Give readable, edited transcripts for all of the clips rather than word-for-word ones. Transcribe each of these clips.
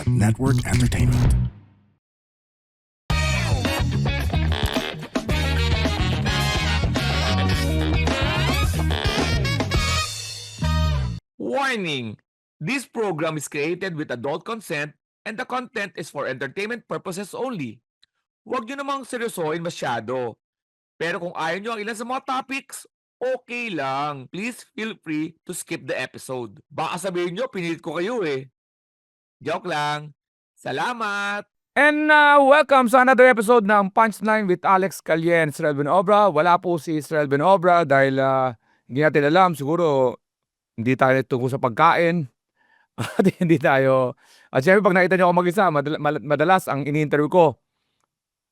Network Entertainment. Warning! This program is created with adult consent and the content is for entertainment purposes only. Huwag nyo namang seryosohin masyado. Pero kung ayaw nyo ang ilan sa mga topics, okay lang. Please feel free to skip the episode. Baka sabihin nyo, pinilit ko kayo eh. Joke lang. Salamat! And welcome sa another episode ng Punchline with Alex Calyen, Israel Benobra. Wala po si Israel Benobra dahil hindi natin alam, siguro hindi tayo tungkol sa pagkain. At hindi tayo, at syempre pag nakita niyo ako mag-isa, madalas ang ini-interview ko,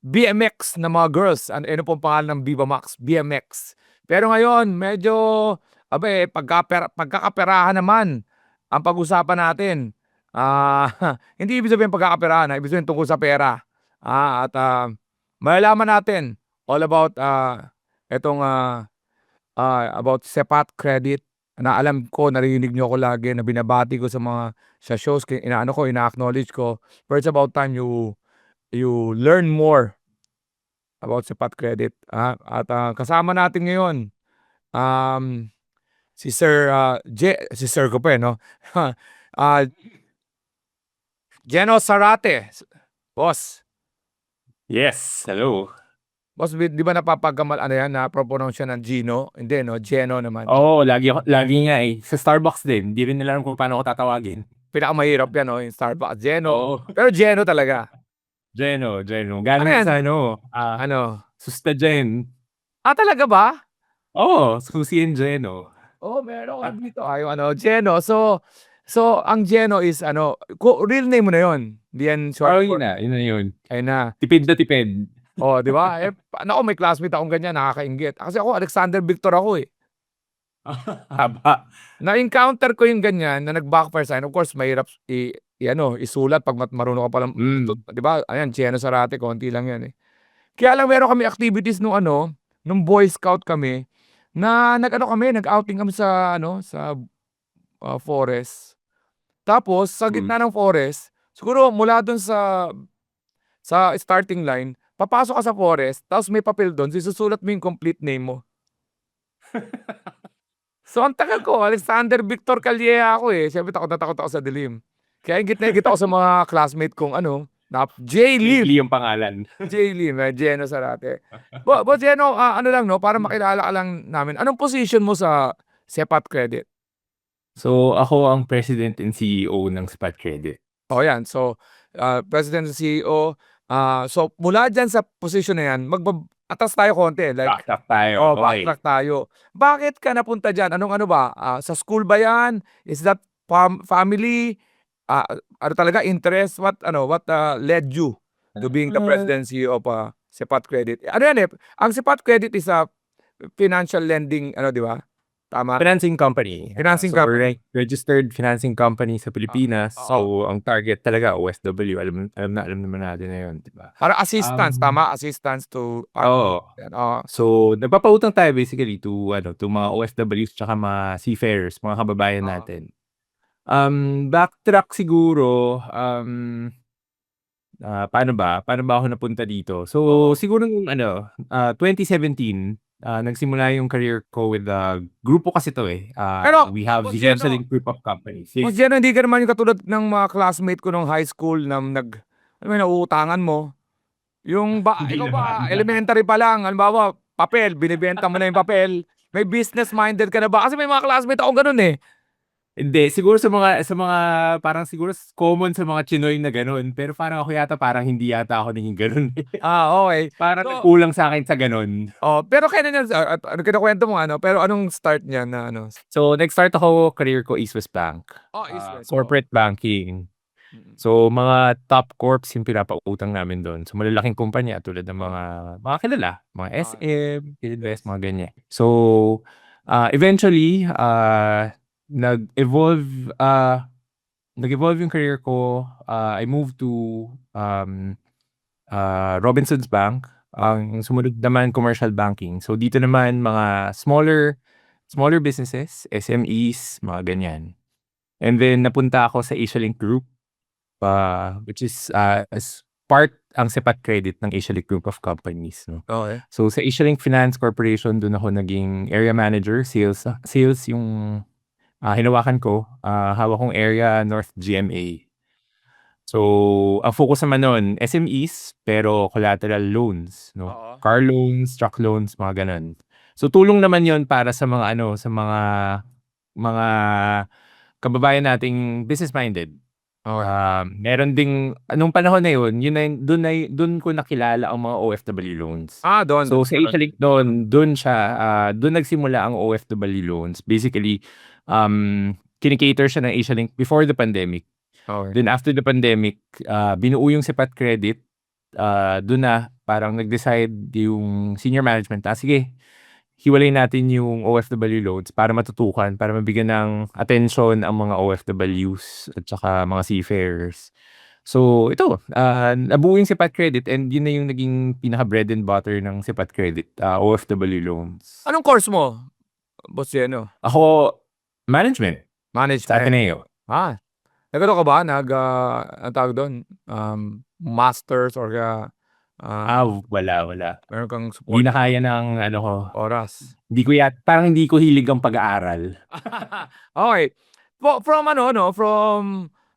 BMX na mga girls. Ano pong pangalan ng Viva Max? BMX. Pero ngayon, medyo, pagkakaperahan naman ang pag-usapan natin. Hindi ibig sabihin pagkakaperahan, ibig sabihin tungkol sa pera. At malalaman natin all about about Sepat Credit na alam ko, narinig nyo ako lagi, na binabati ko sa shows, ina-acknowledge ko. But it's about time you learn more about Sepat Credit. At kasama natin ngayon, si Sir ko pa no? Geno Zarate. Boss. Yes, hello. Boss, di ba napapagamal, na-pronounce siya ng Gino? Hindi, no? Geno naman. Oo, lagi nga eh. Sa Starbucks din, hindi rin nila alam kung paano ko tatawagin. Pinakamahirap yan, no? Yung Starbucks. Geno. Oo. Pero Geno talaga. Geno. Ano Galing yan? sa Susta Gen. Talaga ba? Oo, Susi and Geno. Meron ka dito. Geno. So, ang Geno is, real name mo na yun. Hindi yan short. Yun na yun. Ayun na. Tipid na tipid. Di ba? May classmate akong ganyan, nakakainggit. Kasi ako, Alexander Victor ako eh. Haba. Na-encounter ko yung ganyan na nag-backfire sa akin. Of course, mahirap isulat pag marunong ka palang. Di ba? Ayan, Geno Zarate, konti lang yan eh. Kaya lang meron kami activities nung Boy Scout kami, na nag-outing kami sa forest. Tapos, sa gitna ng forest, siguro mula dun sa starting line, papasok ka sa forest, tapos may papel doon, susulat mo yung complete name mo. So, ang tagal ko, Alexander Victor Calleja ako eh. Siyempre, takot na takot ako sa dilim. Kaya higit ako sa mga classmate kong J. Lim. Yung pangalan. J. Lim, Geno Zarate. But Geno, para makilala ka lang namin, anong position mo sa Sepat Credit? So, ako ang President and CEO ng Sepat Credit. Yan. So, President and CEO. So, mula dyan sa position na yan, atas tayo konti. Backtrack tayo. Backtrack tayo. Bakit ka napunta dyan? Anong ba? Sa school ba yan? Is that family? Talaga interest? What led you to being the president and CEO of Sepat Credit? Ang Sepat Credit is a financial lending, di ba? Tama? Financing company. Company. Registered financing company sa Pilipinas. So, ang target talaga, OFW. Alam naman natin na yun. Diba? Para assistance, tama? Assistance to... So, nagpapautang tayo basically to mga OFWs tsaka mga seafarers, mga kababayan natin. Backtrack siguro, paano ba ako napunta dito? So, siguro 2017, nagsimula yung career ko with grupo kasi to eh. Pero, we have the Hemselling group of companies. Mas Geno, hindi ka naman yung katulad ng mga classmate ko nung high school na nauutangan mo. Ikaw ba, elementary pa lang, halimbawa, papel, binibenta mo na yung papel, may business-minded ka na ba? Kasi may mga classmate ako ganun eh. Hindi, siguro sa mga parang siguro common sa mga Chinoy na ganun. Pero parang ako parang hindi yata ako naging ganun. Okay. Parang nagkulang sa akin sa ganun. Pero kailan yan, kinakwento mo pero anong start niya na So, nag-start ako, career ko East West Bank. East West. Corporate banking. So, mga top corps yung pinapautang namin doon. So, malalaking kumpanya tulad ng mga kilala. Mga SM, Invest, mga ganyan. So, eventually, nag-evolve yung career ko. I moved to Robinsons Bank. Ang sumunod naman, commercial banking. So, dito naman mga smaller businesses, SMEs, mga ganyan. And then, napunta ako sa Asialink Group. which is as part ang Sipat Credit ng Asialink Group of Companies, no? Okay. So sa Asialink Finance Corporation, doon ako naging area manager, sales yung hinawakan ko. Hawak kong area North GMA. So ang focus naman nun, SMEs, pero collateral loans, no? Oo. Car loans, truck loans, mga ganun. So tulong naman yon para sa mga sa mga kababayan nating business-minded. Okay. Meron ding nung panahon na yun, dun ko nakilala ang mga OFW loans. Doon. So sa Asialink dun nagsimula ang OFW loans. Basically, kinikater siya ng Asialink before the pandemic. Okay. Then after the pandemic, binuo yung Sipat Credit. Dun na parang nag-decide yung senior management, sige, hiwalayin natin yung OFW loans para matutukan, para mabigyan ng attention ang mga OFWs at saka mga seafarers. So ito, nabuo yung Sipat Credit, and yun na yung naging pinaka bread and butter ng Sipat Credit, OFW loans. Anong course mo, Boss Jeno? Ako, management sa Management. Ateneo. Nagano ka ba? Ang tawag doon? Masters or Wala. meron kang Hindi support na kaya ng ko. oras? Parang hindi ko hilig ang pag-aaral. Okay. From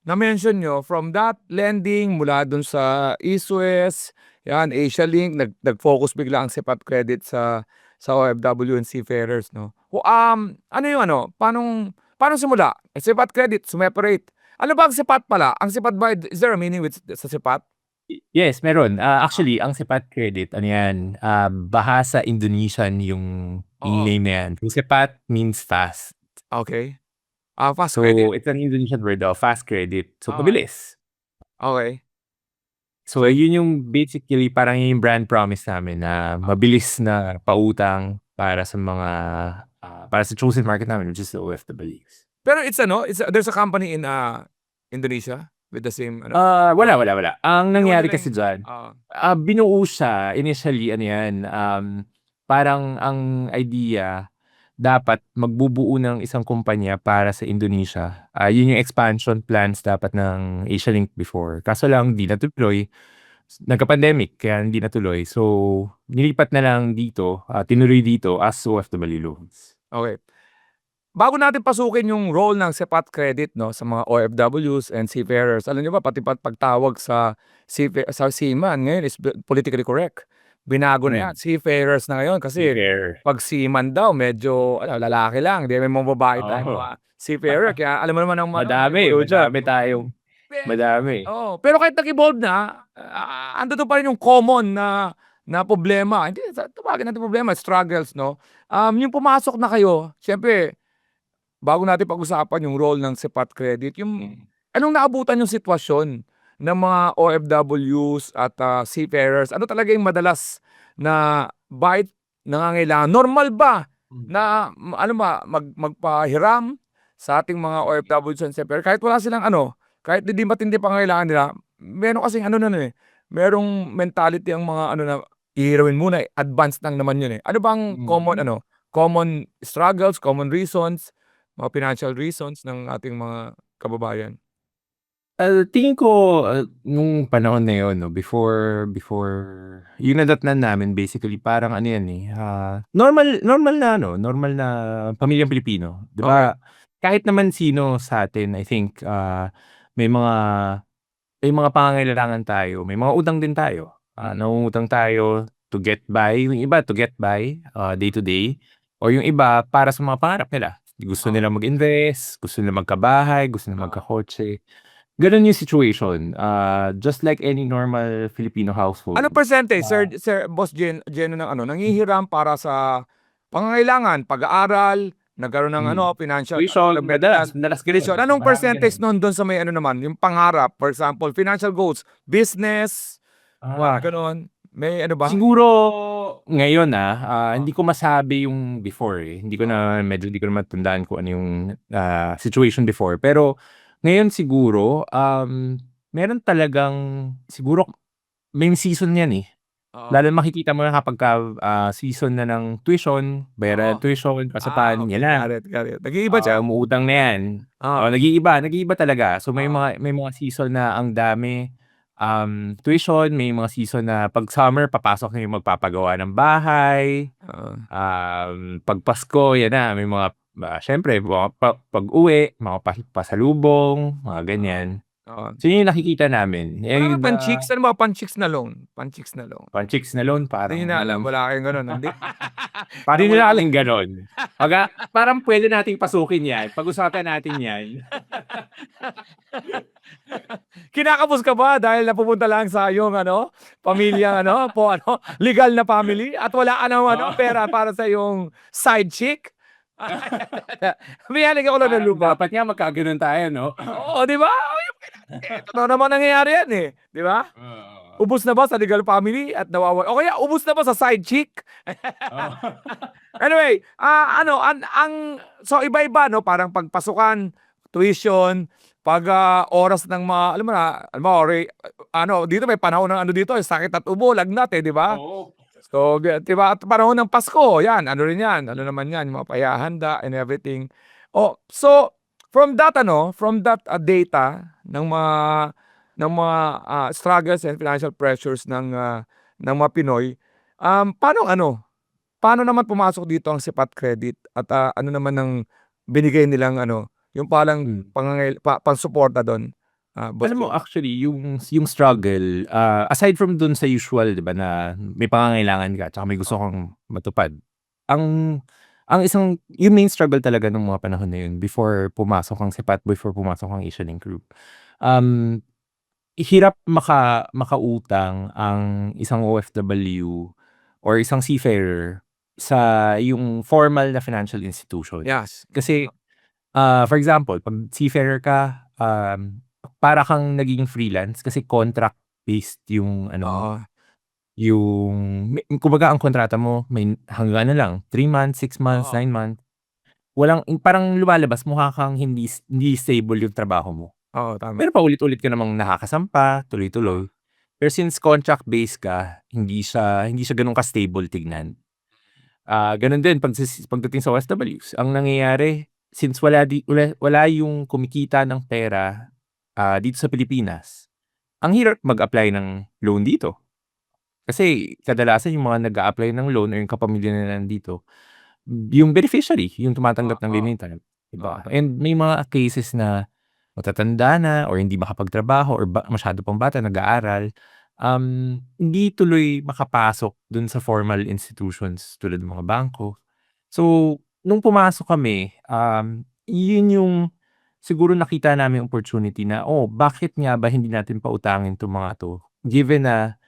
na-mention nyo, from that lending mula dun sa East-West, yan, Asialink, nag-focus bigla ang Sipat Credit sa OFW and seafarers, no? Ano yung paano simula? Sipat Credit, sumeparate. Ano ba ang Sipat pala? Ang Sipat ba, is there a meaning sa Sipat? Yes, meron. Actually, ang Sipat Credit, bahasa Indonesian yung Oo. name na yan. Yung Sipat means fast. Okay. Fast So, credit. it's an Indonesian word, fast credit. So, Okay. pabilis. Okay. So, yun yung basically parang yung brand promise namin na mabilis na pautang para sa chosen market namin, which is the OFWs. Pero there's a company in Indonesia with the same Wala. Ang nangyari Wala kasi lang. dyan, binuo siya initially, parang ang idea, dapat magbubuo ng isang kumpanya para sa Indonesia. Yun yung expansion plans dapat ng Asialink before. Kaso lang, di natuloy. Nagka-pandemic, kaya hindi natuloy. So, nilipat na lang dito, tinuloy dito as OFW loans. Okay. Bago natin pasukin yung role ng Sipat Credit, no, sa mga OFWs and seafarers, alam niyo ba, pati pagtawag sa seaman ngayon is politically correct. Binago na yan. Seafarers na ngayon kasi Fair. pag seaman daw, medyo lalaki lang. Hindi may mga babae tayo, Oo. mga seafarer. Kaya alam mo naman ang Madami tayong. Madami. Pero kahit nag-evolve na, andito pa rin yung common na problema. Hindi, tawagin natin problema, struggles, no? Yung pumasok na kayo, syempre, bago natin pag-usapan yung role ng Sipat Credit, anong naabutan yung sitwasyon ng mga OFWs at seafarers? Ano talaga yung madalas na bite nangangailangan? Normal ba na magpahiram sa ating mga OFWs and seafarers? Kahit wala silang kahit hindi matindi pangangailangan nila, meron kasing merong mentality ang mga na ihirawin muna, advanced lang naman yun. Ano bang common struggles, common reasons, mga financial reasons ng ating mga kababayan? Tingin ko, nung panahon na yun, no, before yung nadatnan namin, basically parang normal na pamilyang Pilipino. Di ba? Kahit naman sino sa atin, I think, may mga pangangailangan tayo. May mga utang din tayo. Nangungutang tayo to get by. Yung iba to get by, day to day. O yung iba para sa mga pangarap nila. Gusto nila mag-invest, gusto nila magkabahay, gusto nila magkakotse. Ganun yung situation. Just like any normal Filipino household. Ano percentage, Sir Boss Jeno, ng nangihiram para sa pangangailangan, pag-aaral, nagkaroon ng financial Madalas condition. Anong percentage nun doon sa may naman, yung pangarap, for example, financial goals, business, ganun. May ba? Siguro ngayon hindi ko masabi yung before Hindi ko na matandaan kung ano yung situation before. Pero ngayon siguro, meron talagang, siguro may season yan Oo. Lalo na makikita mo na kapagka, season na ng tuition, bayaran ng Oo. tuition, kasapan, Okay, yan na. got it. Nag-iiba siya. Umuutang na yan. Oo. Nag-iiba talaga. So may Oo. mga season na ang dami, tuition, may mga season na 'pag summer papasok na yung magpapagawa ng bahay. Oo. 'Pag Pasko yan na may mga, siyempre mga pag-uwi, mga pasalubong, mga ganyan. Oo. So yun yung nakikita namin. Wala And, ba pan-chicks? Ano ba pan-chicks na loan? Pan-chicks na loan. pan-chicks na loan Hindi niyo parang na alam, wala kayong gano'n, hindi? parang Hindi niyo wala na kaming gano'n. Parang pwede nating pasukin yan, pag-usapan natin yan. Kinakapos ka ba dahil napupunta lang sa iyong pamilyang legal na family at wala ka ng pera para sa iyong side chick? Biyalik ako lang ng Parang lupa. dapat nga magkagano'n tayo 'no? Oo, di ba? Totoo naman nangyayari yan di ba? Ubos na ba sa legal family at nawawala? O kaya ubos na ba sa side chick? Anyway, so iba-iba parang pagpasukan, tuition, pag oras ng mga alam mo na, dito may panahon ng dito, sakit at ubo, lagnat di ba? Oo. So, di ba, at panahon ng Pasko, yan, ano rin yan, ano naman yan, yung mga payahanda and everything. So, from that, data ng mga struggles and financial pressures ng mga Pinoy, paano naman pumasok dito ang Sipat Credit at ano naman ang binigay nilang yung palang pang-suporta doon, Boss Alam mo Joe? actually yung struggle, aside from dun sa usual 'di ba na may pangangailangan ka tsaka may gusto kang matupad. Ang yung main struggle talaga nung mga panahon na yun before pumasok ang Sipat, before pumasok ang Asialing Group. Hirap makautang ang isang OFW or isang seafarer sa yung formal na financial institution. Yes. Kasi, for example, 'pag seafarer ka, para kang naging freelance kasi contract-based yung Oo. kumbaga ang kontrata mo may hanggang lang 3 months, 6 months, Oo. 9 months. Walang parang lumalabas mukha kang hindi stable yung trabaho mo. Oo, tama. Pero paulit-ulit ka namang nakakasampa, tuloy-tuloy. Pero since contract-based ka, hindi siya gano'n ka-stable tignan. Gano'n din pagdating sa OFWs. Ang nangyayari, since wala yung kumikita ng pera, dito sa Pilipinas, ang hirap mag-apply ng loan dito. Kasi kadalasan yung mga nag-a-apply ng loan or yung kapamilya nila nandito, yung beneficiary, yung tumatanggap ng remittance, di ba? And may mga cases na matatanda na or hindi makapagtrabaho or masyado pang bata, nag-aaral, hindi tuloy makapasok dun sa formal institutions tulad ng mga bangko. So, nung pumasok kami, yun yung siguro nakita namin opportunity na, bakit nga ba hindi natin pautangin 'tong mga 'to? Given na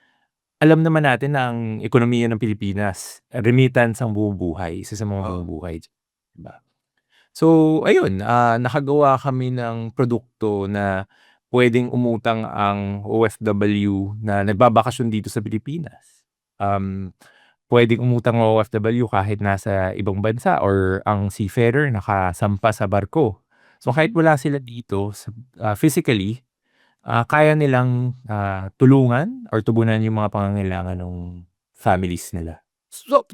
alam naman natin na ang ekonomiya ng Pilipinas, remittance ang bumubuhay, isa sa mga bumubuhay, 'di ba? So, ayun, nakagawa kami ng produkto na puwedeng umutang ang OFW na nagbabakasyon dito sa Pilipinas. Puwedeng umutang ang OFW kahit nasa ibang bansa or ang seafarer nakasampa sa barko. So, kahit wala sila dito physically, kaya nilang, tulungan or tugunan yung mga pangangailangan ng families nila. So,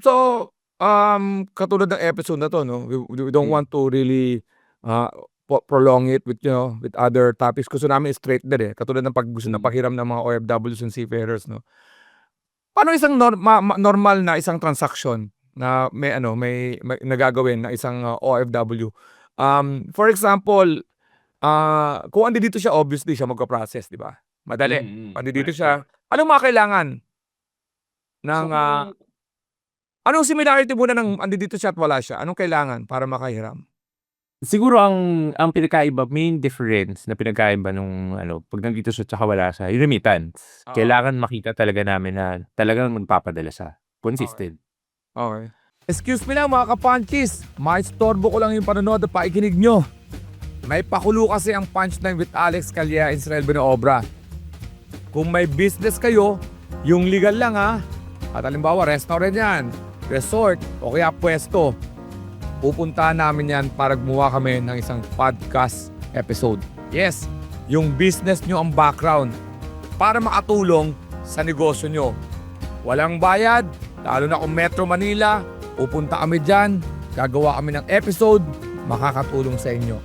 katulad ng episode na 'to we don't want to really, prolong it with with other topics. Gusto namin straight din katulad ng gusto ng pahiram ng mga OFWs and seafarers Paano isang normal na isang transaction na may nagagawin na isang, OFW? For example, kung andito siya, obviously siya magpo-process, 'di ba? Madali. Andito siya, anong mga kailangan ng, anong similarity muna ng andito siya at wala siya? Anong kailangan para makahiram? Siguro ang pinagkaiba, main difference na pinagkaiba nung 'pag nandito siya tsaka wala siya, yung remittance. Oo. Kailangan makita talaga namin na talagang magpapadala siya, consistent. Okay. Excuse me lang mga kapanchis, maistorbo ko lang yung panonood at pakikinig nyo. May pakulo kasi ang Punchline with Alex Calleja and Israel Binoobra. Kung may business kayo, yung legal lang at halimbawa restaurant yan, resort o kaya pwesto, pupuntahan namin yan para gumawa kami ng isang podcast episode. Yes, yung business nyo ang background para makatulong sa negosyo nyo. Walang bayad, lalo na kung Metro Manila, pupunta kami dyan, gagawa kami ng episode, makakatulong sa inyo.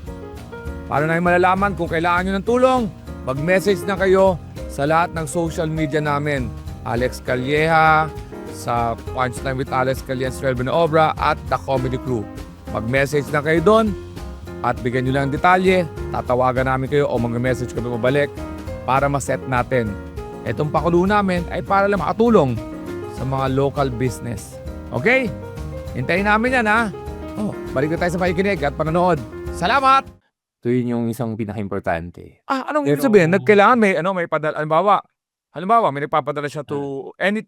Para na malalaman kung kailangan nyo ng tulong, mag-message na kayo sa lahat ng social media namin. Alex Calleja, sa Punchline with Alex Calleja, Relvin Obra, at The Comedy Crew. Mag-message na kayo doon at bigyan nyo lang ang detalye, tatawagan namin kayo o mag-message kami mabalik para ma-set natin. Itong pakulo namin ay para lang makatulong sa mga local business. Okay? Hintayin namin yan ha. Balik na tayo sa pakikinig at panonood. Salamat! So yun yung isang pinaka-importante. Anong ibig Pero- sabihin? Kailangan may padala. Halimbawa, may nagpapadala siya to any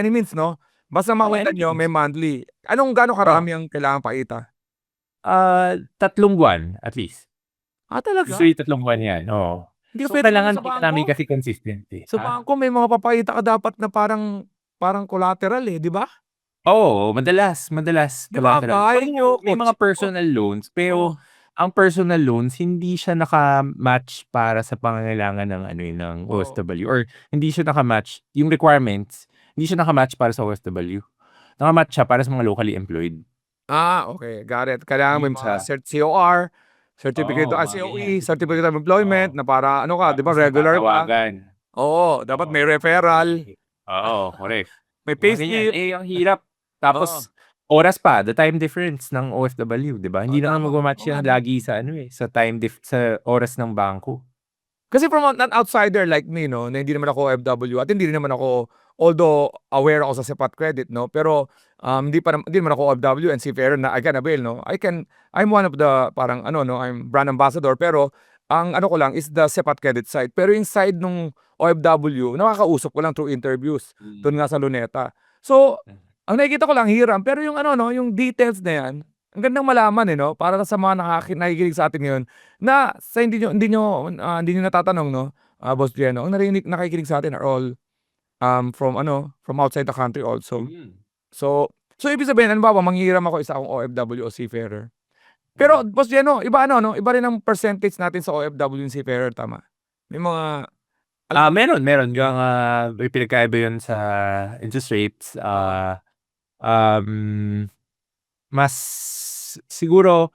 means, no? Basta makita any nyo, may means. monthly. Gano'ng karami ang kailangan paita? 3 buwan at least. Talaga? Usually 3 buwan yan. Oo. Hindi So, pwede kailangan sa kita bangko? namin kasi consistent eh. Sa bangko, may mga papaita ka dapat na parang collateral di ba? Oo, madalas. Di ba? Collateral. Kaya nyo, May mga personal loans, pero ang personal loans, hindi siya naka-match para sa pangangailangan ng OFW. Or hindi siya naka-match, yung requirements, hindi siya naka-match para sa OFW. Naka-match siya para sa mga locally employed. Okay. Got it. Kailangan may Yun mga siya. COR, Certificate of Oo, COE, yan. Certificate of Employment, Oo. na para, di ba, Tapos regular ka. natatawagan. Oo, dapat may referral, Oo, correct. may Mga ganyan. payslip. Ang hirap. Tapos, oras pa, the time difference ng OFW, di ba? Hindi naman tama. mag-match yan lagi sa sa sa oras ng bangko. Kasi from an outsider like me, no, na hindi naman ako OFW at hindi rin naman ako, although aware ako sa Sepat Credit, no, pero hindi naman ako OFW and seafarer na I can avail, no. I'm one of the parang I'm brand ambassador, pero ang ko lang is the Sepat Credit side. Pero yung side nung OFW, nakakausap ko lang through interviews doon nga sa Luneta. So, ang nakikita ko lang hiram, pero yung yung details na yan, ang gandang malaman no, para sa mga nakikinig sa atin ngayon na sa hindi nyo natatanong, no, Boss Jeno, ang nakikinig sa atin are all from outside the country also. So ibig sabihin, manghihiram ako isa akong OFW o seafarer. Pero Boss Jeno, iba iba rin ang percentage natin sa OFW and seafarer, tama? May mga Meron. Yung may pinagkaiba yun sa interest rates. Mas siguro,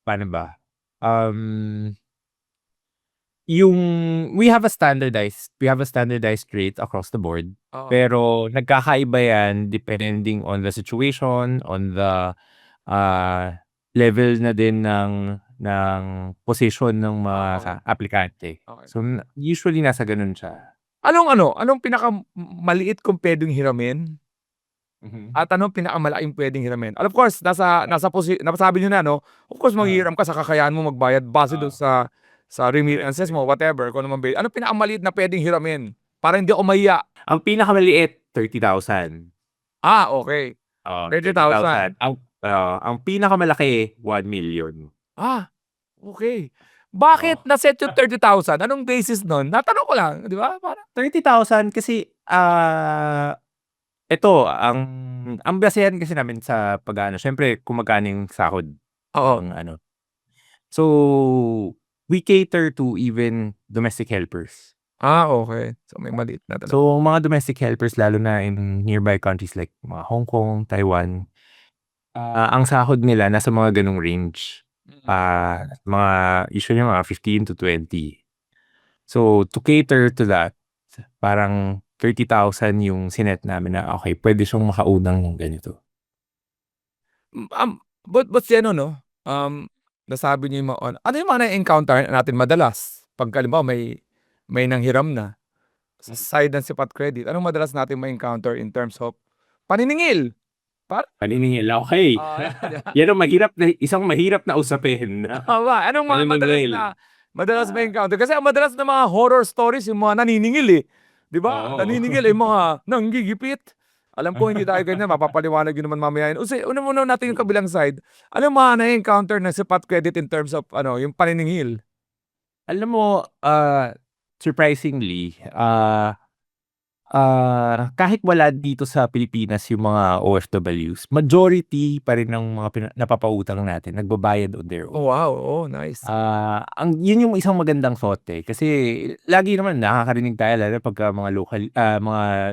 paano ba? We have a standardized rate across the board. Pero nagkakaiba yan depending on the situation, on the level na din ng position ng mga aplikante. Okay. So usually nasa ganun siya. Anong pinakamaliit kong pwedeng hiramin? At anong pinakamalaking pwedeng hiramin? Of course, nasabi nyo na, no? Of course, manghihiram ka sa kakayahan mo magbayad base doon sa remittances mo, whatever. Kung ano man ba. Anong pinakamaliit na pwedeng hiramin? Para hindi ako mahiya. Ang pinakamaliit, 30,000. Okay. 30,000. Ang pinakamalaki, 1 million. Okay. Bakit naset yung 30,000? Anong basis nun? Natanong ko lang, di ba? 30,000 kasi ito ang basehan kasi namin sa syempre kung magkano yung sahod. ng So we cater to even domestic helpers. Okay. So may maliit na talaga. So mga domestic helpers lalo na in nearby countries like mga Hong Kong, Taiwan, ang sahod nila nasa mga ganung range. Mga usually mga 15 to 20. So to cater to that, parang 30,000 yung sinet namin na okay, pwede siyang makaunang ng ganito. But no? Nasabi niyo yung ano yung mga na-encounter natin madalas? Pag halimbawa may nanghiram na sa side ng Sepat Credit, anong madalas natin ma-encounter in terms of paniningil? Paniningil, okay. Yan ang isang mahirap na usapin. Anong mga Paniningil. madalas ma-encounter? Kasi ang madalas na mga horror stories yung mga naniningil Di ba? Oo. Naniningil yung mga nanggigipit. Alam ko hindi tayo ganyan, mapapaliwanag yun naman mamaya. Una muna natin yung kabilang side. Ano yung mga na-encounter na Sepat Credit in terms of yung paniningil? Alam mo, surprisingly, kahit wala dito sa Pilipinas yung mga OFWs, majority pa rin ng mga napapautang natin nagbabayad on their Oh, own. wow. Oh, nice. Yun yung isang magandang thought kasi lagi naman nakakarinig tayo lalo pagka mga local,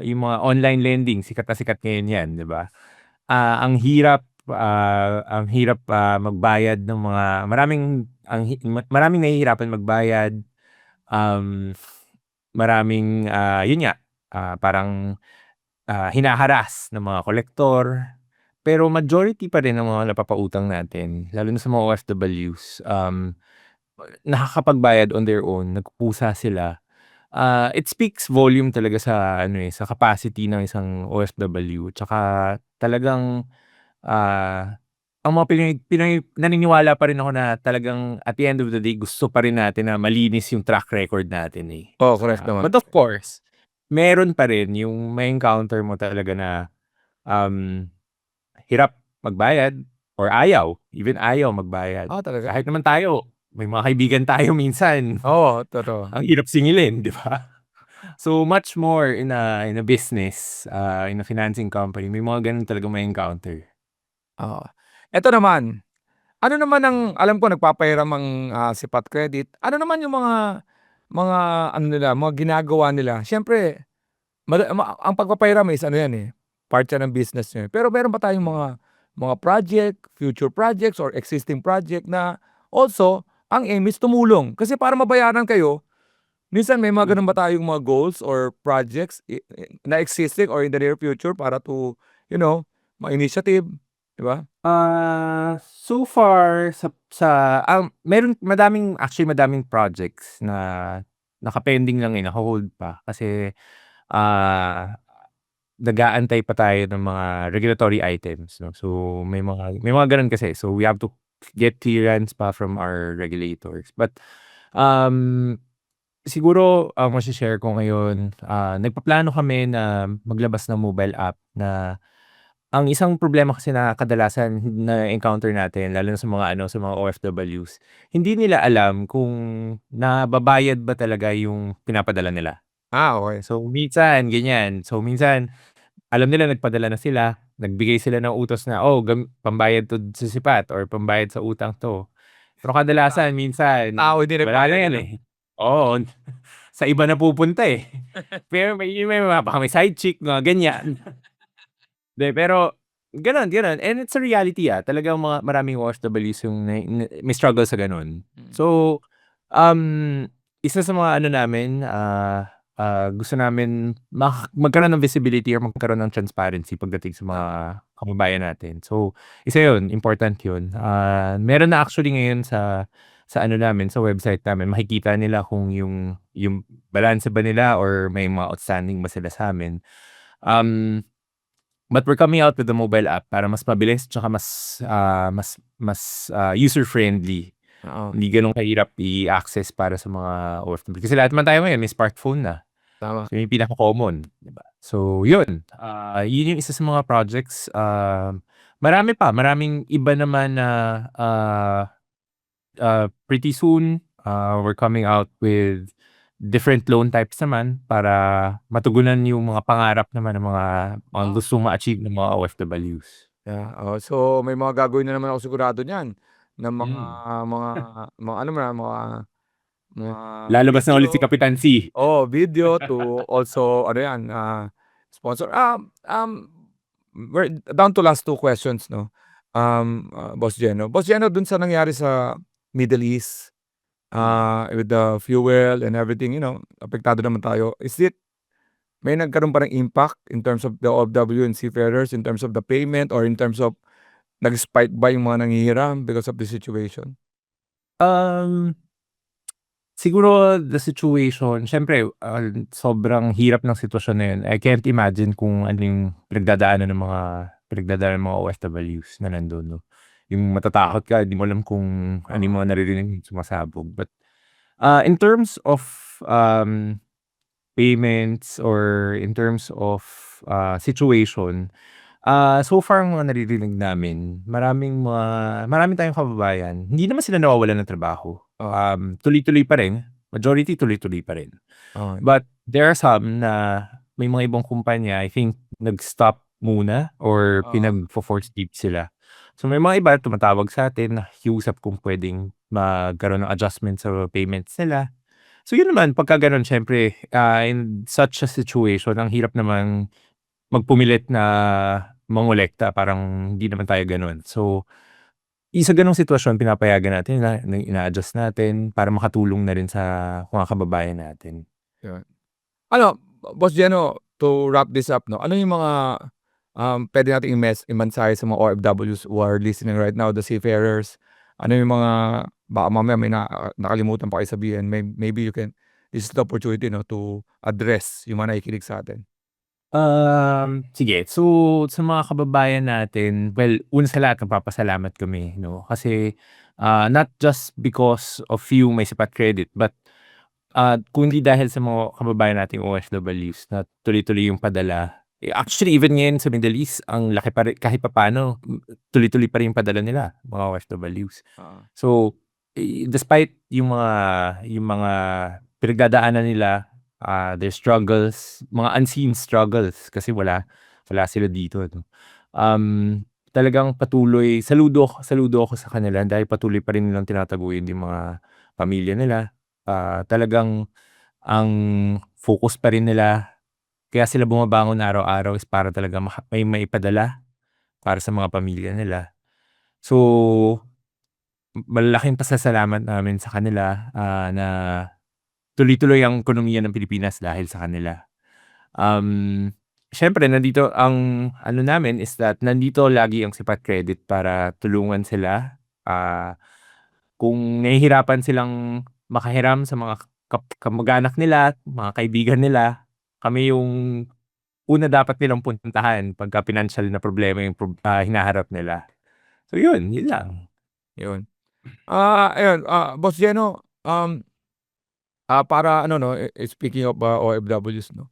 yung mga online lending, sikat na sikat ngayon yan, di ba? Ang hirap, magbayad ng mga, maraming nahihirapan magbayad, maraming, yun nga, parang hinaharas ng mga kolektor. Pero majority pa rin ng mga napapautang natin, lalo na sa mga OFWs, nakakapagbayad on their own, nagkukusa sila. It speaks volume talaga sa sa capacity ng isang OFW. Tsaka talagang ang mga naniniwala pa rin ako na talagang at the end of the day gusto pa rin natin na malinis yung track record natin eh. Oh, correct naman. But of course, meron pa rin yung may encounter mo talaga na hirap magbayad or even ayaw magbayad. Talaga? Kahit naman tayo, may mga kaibigan tayo minsan, Oo, totoo. ang hirap singilin, di ba? So much more in a business, in a financing company, may mga ganun talaga may encounter. Oo. Eto naman, ano naman ang alam ko nagpapahiram ang, Sipat Credit. Ano naman yung mga ano nila, mga ginagawa nila? Siyempre ang pagpapahiram is ano yan, eh, part yan ng business niyo, eh. Pero meron ba tayong mga project, future projects or existing project na also ang aim is tumulong? Kasi para mabayaran kayo, minsan may mga gano'n ba tayong mga goals or projects na existing or in the near future para to, mga initiative, 'di ba? So far madaming projects na naka-pending lang naka-hold pa kasi nag-aantay pa tayo ng mga regulatory items, no. So may mga gano'n kasi. So we have to get clearance pa from our regulators. But siguro ang mashi-share ko ngayon, nagpaplano kami na maglabas ng mobile app na ang isang problema kasi na kadalasan na-encounter natin lalo na sa mga OFWs, hindi nila alam kung nababayad ba talaga yung pinapadala nila. Okay. So minsan ganyan. So minsan alam nila nagpadala na sila, nagbigay sila ng utos na, pambayad to sa Sipat or pambayad sa utang 'to. Pero kadalasan minsan Tao hindi wala na nagbayad, yan, eh. Oo, sa iba napupunta, eh. Pero may baka may side chick mga ganyan. 'Di, pero gano'n and it's a reality, talagang maraming OFWs yung may struggle sa gano'n. So, isa sa mga ano namin, gusto namin magkaroon ng visibility or magkaroon ng transparency pagdating sa mga kababayan natin. So, isa 'yun, important 'yun. Meron na actually ngayon sa ano namin, sa website namin, makikita nila kung yung balanse ba nila or may mga outstanding ba sila sa'min. But we're coming out with the mobile app para mas mabilis tsaka mas user-friendly. Oo, Hindi gano'n kahirap i-access para sa mga OFW. Kasi lahat naman tayo ngayon may smartphone na. tama. So, yung pinaka-common, 'di ba? So, yun. Yun yung isa sa mga projects. Maraming iba naman na pretty soon, we're coming out with different loan types naman para matugunan yung mga pangarap naman ng mga gustong ma-achieve ng mga OFWs. Yeah, so may mga gagawin na naman ako sigurado niyan na mga mga ano mga Lalabas na ulit si video. Kapitan C. Video to also ano yan, sponsor. We're down to last 2 questions, no? Boss Jeno. Boss Jeno, dun sa nangyari sa Middle East, with the fuel and everything, apektado naman tayo. May nagkaroon pa ng impact in terms of the OFW and seafarers, in terms of the payment or in terms of nag-spike ba yung mga nanghihiram because of the situation? Siguro the situation, siyempre, sobrang hirap ng sitwasyon na yun. I can't imagine kung ano yung pinagdadaanan ng mga OFWs na nandun, no? Yung matatakot ka, di mo alam kung ano yung mga naririnig sumasabog. But in terms of payments or in terms of situation, so far ang mga naririnig namin, marami tayong kababayan, hindi naman sila nawawalan ng trabaho. Tuloy-tuloy pa rin. Majority tuloy-tuloy pa rin. Okay. But there are some na may mga ibang kumpanya, I think, nag-stop muna or Oo. pinag-force leave sila. So, may mga iba tumatawag sa atin, nakikiusap kung pwedeng magkaroon ng adjustment sa payments nila. So, yun naman, pagka gano'n, syempre, in such a situation, ang hirap naman magpumilit na mangolekta, parang hindi naman tayo gano'n. So, sa gano'ng sitwasyon, pinapayagan natin na ina-adjust natin para makatulong na rin sa mga kababayan natin. Yun. Ano, Boss Jeno, to wrap this up, no? Ano yung mga pwede nating imensahe sa mga OFWs who are listening right now, the seafarers? Ano yung mga, baka mamaya may nakalimutan pa kayo sabihin. Maybe you can, this is the opportunity, no, to address yung mga nakikinig sa atin. Sige. So, sa mga kababayan natin, well, una sa lahat nagpapasalamat kami, 'no, kasi, not just because of you may sapat credit, but, kundi dahil sa mga kababayan nating OFWs na tuloy-tuloy yung padala. Actually, even ngayon sa Middle East, ang laki pa rin kahit papaano, tuloy-tuloy pa rin yung padala nila, mga OFWs. Oo. So, despite yung mga pinagdadaanan nila, their struggles, mga unseen struggles kasi wala sila dito, 'no. Talagang saludo ako sa kanila dahil patuloy pa rin nilang tinataguyod yung mga pamilya nila. Talagang ang focus pa rin nila, kaya sila bumabangon araw-araw is para talaga may maipadala para sa mga pamilya nila. So, malalaking pasasalamat namin sa kanila, na tuloy-tuloy ang ekonomiya ng Pilipinas dahil sa kanila. Siyempre nandito ang ano namin is that nandito lagi ang Sipat Credit para tulungan sila. Kung nahihirapan silang makahiram sa mga kamag-anak nila, mga kaibigan nila, kami yung una dapat nilang puntahan pagka pinansiyal na problema yung hinaharap nila. So yun lang. Yun. Ayun, Boss Jeno, para ano, no, speaking of OFWs, no,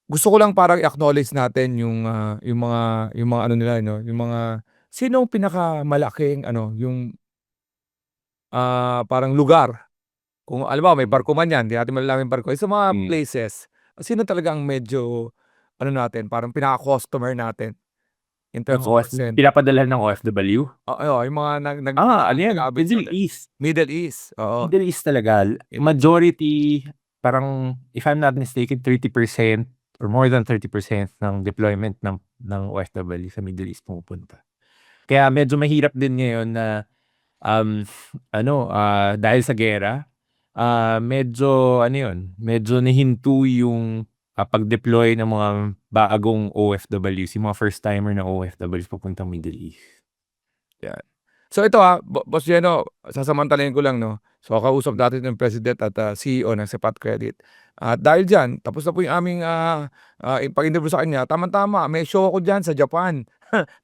gusto ko lang parang i-acknowledge natin yung mga ano nila, no, yung mga sinong pinakamalaking ano, yung parang lugar. Kung alam mo may barko man 'yan, 'di natin malalaman yung barko. Sa mga places, sino talaga ang medyo ano natin, parang pinaka-customer natin in Ng terms of percent? pinapadalhan ng OFW? Oo, yung mga Ano yan, nag-aabot Middle sa East. Middle East, oo. Middle East talaga. Majority, parang if I'm not mistaken, 30% or more than 30% ng deployment ng OFW sa Middle East pumupunta. Kaya medyo mahirap din ngayon na dahil sa giyera, medyo nahinto yung pag-deploy ng mga bagong OFWs, yung mga first timer na OFWs papuntang Middle East. Yan. So ito, Boss Jeno, sasamantalahin ko lang, 'no. So kausap natin yung President at CEO ng Sipat Credit. At dahil diyan, tapos na po yung aming pag-interview sa kanya, tamang-tama may show ako diyan sa Japan.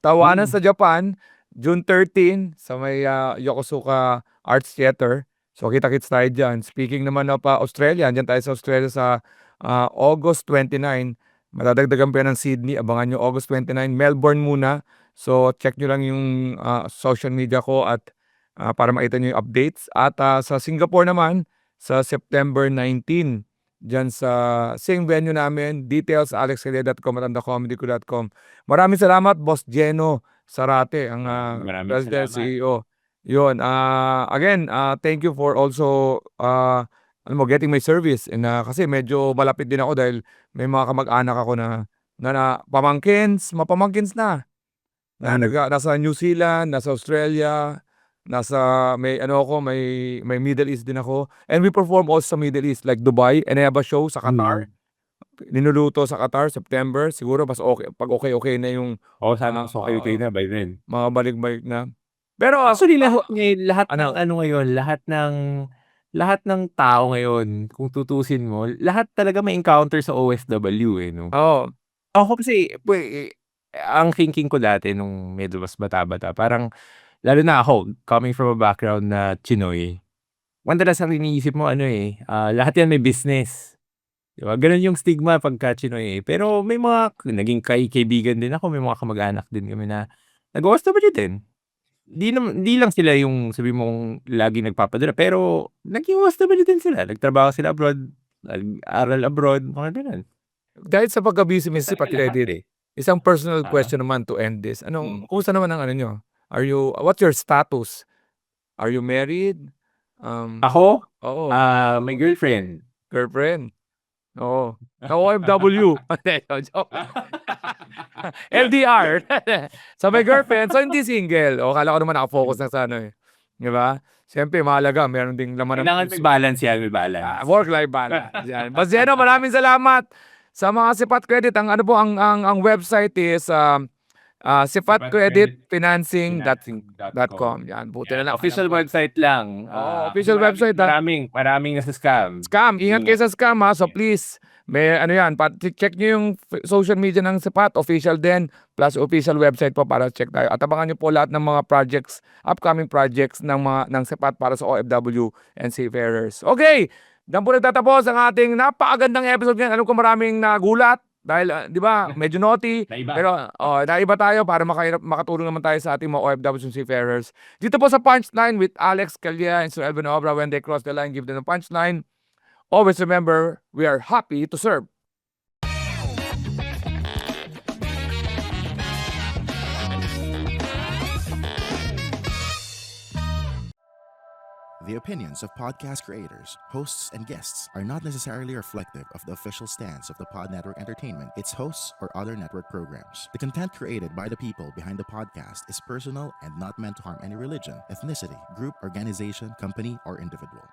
Tawanan sa Japan, June 13 sa may Yokosuka Arts Theater. So kita-kits tayo diyan. Speaking naman of Australia, andiyan tayo sa Australia sa August 29. Madadagdagan pa yan ng Sydney, abangan niyo August 29. Melbourne muna. So check niyo lang yung social media ko at para makita niyo yung updates. At sa Singapore naman, sa September 19, diyan sa same venue namin. Details alexcalea.com at andacomedyco.com. Maraming salamat, Boss Jeno Sarate, ang Maraming President salamat. CEO. Yun, again, thank you for also getting my service. And kasi medyo malapit din ako dahil may mga kamag-anak ako na mapamangkins na. Nasa New Zealand, nasa Australia, may ano ako, may Middle East din ako. And we perform also sa Middle East like Dubai, and I have a show sa Qatar. Ninuluto sa Qatar, September. Siguro mas okay, pag okay na yung Sana mas okay na by then. mga balik-balik na. Pero Actually, lahat ng ano? ano ngayon, lahat ng tao ngayon, kung tutusin mo, lahat talaga may encounter sa OFW, 'no? Oo. Ako kasi ang thinking ko dati nung medyo mas bata-bata, parang lalo na ako, coming from a background na Chinoy, madalas ang iniisip mo lahat 'yan may business, 'di ba? Gano'n yung stigma pagka Chinoy, Pero may mga naging kaibigan din ako, may mga kamag-anak din kami na nag-OFW din. Di lang sila yung sabihin mong laging nagpapadala, pero naging OFW din sila, nagtrabaho sila abroad, nag-aral abroad, mga gano'n. dahil sa pagka-busy mo sa Sipat Credit, isang personal Ah. question naman to end this. Kumusta naman ang ano nyo? What's your status? Are you married? Ako, Oo, may girlfriend. girlfriend. Oo. OFW. Hindi, joke. LDR. So may girlfriend, so hindi single. O, kala ko naman nakafocus na sa ano eh. Di ba? Siyempre, mahalaga. Meron ding laman Kailangan may balance yan, may balance. work-life balance. Yan. Bazeno, maraming salamat sa mga Sipat Credit. Ang website is sipatcreditfinancing.com. Yan, buti na lang. Official website lang. Oo, official website, ha? Maraming nasa scam. Scam. Ingat kayo sa scam, ha? So please, may ano yan, check nyo yung social media ng Sipat, official din, plus official website po para check tayo. At abangan nyo po lahat ng mga projects, upcoming projects ng Sipat para sa OFW and seafarers. Okay, diyan po nagtatapos ang ating napakagandang episode ngayon. Alam ko maraming nagulat dahil, di ba, medyo naughty. Naiba. Pero naiba tayo para makatulong naman tayo sa ating mga OFW and seafarers. Dito po sa Punchline with Alex Calya and Sir Elvin Obra. When they cross the line, give them a punchline. Always remember, we are happy to serve. The opinions of podcast creators, hosts, and guests are not necessarily reflective of the official stance of the Pod Network Entertainment, its hosts, or other network programs. The content created by the people behind the podcast is personal and not meant to harm any religion, ethnicity, group, organization, company, or individual.